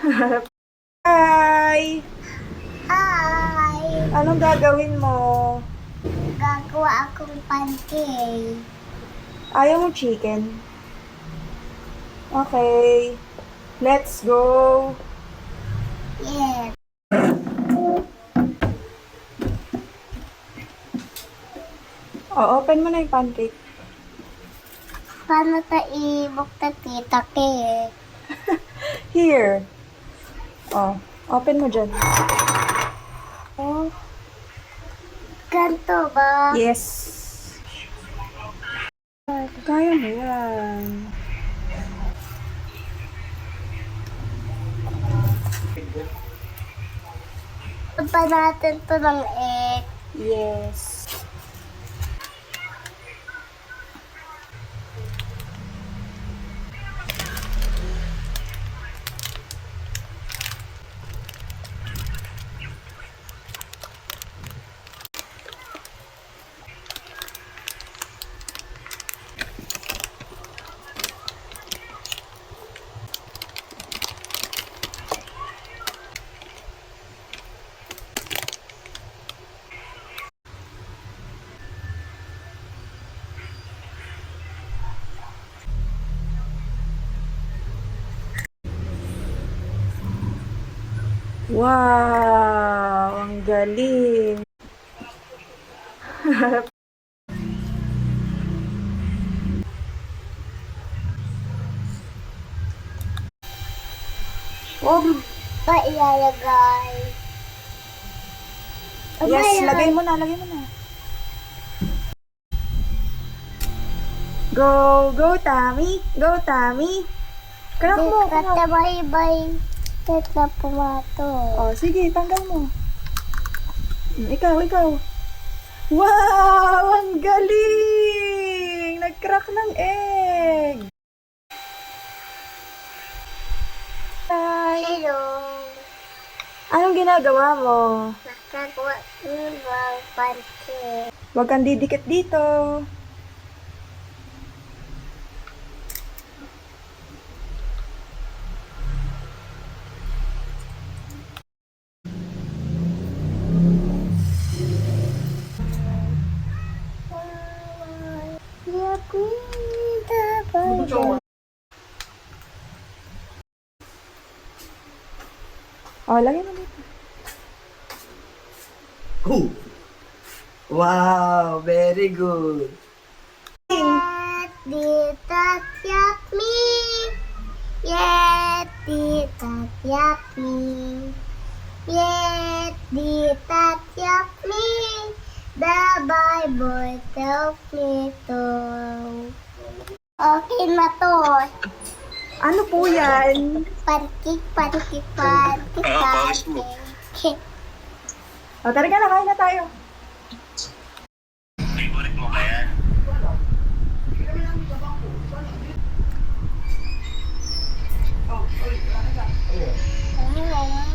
Hi! Hi! Anong gagawin mo? Gagawa akong pancake. Ayaw mo chicken? Okay. Let's go! Yes. Open mo na yung pancake. Paano ibuktat kita cake? Here. Open mo dyan. Oh. Ganto ba? Yes. Kaya mo yan. Pa natin to ng egg. Yes. Wow! Ang galing! Huwag pa ilalagay. Yes, lagay mo na, lagay mo na. Go, go, Tami! Go, Tami! Crack mo, crack. Bye-bye. Tet na pumato. Sige, tanggal mo. Ikaw. Wow! Ang galing! Nag-crack ng egg! Hi! Hello. Anong ginagawa mo? Nakagawa ng pancake. Huwag kang didikit dito. Lagay mo dito. Oh. Wow, very good. That's yummy. That's yummy. That's yummy. The Bible tells me to. Okay na to. Ano po yan? Pancake. Tara ka na, kain na tayo.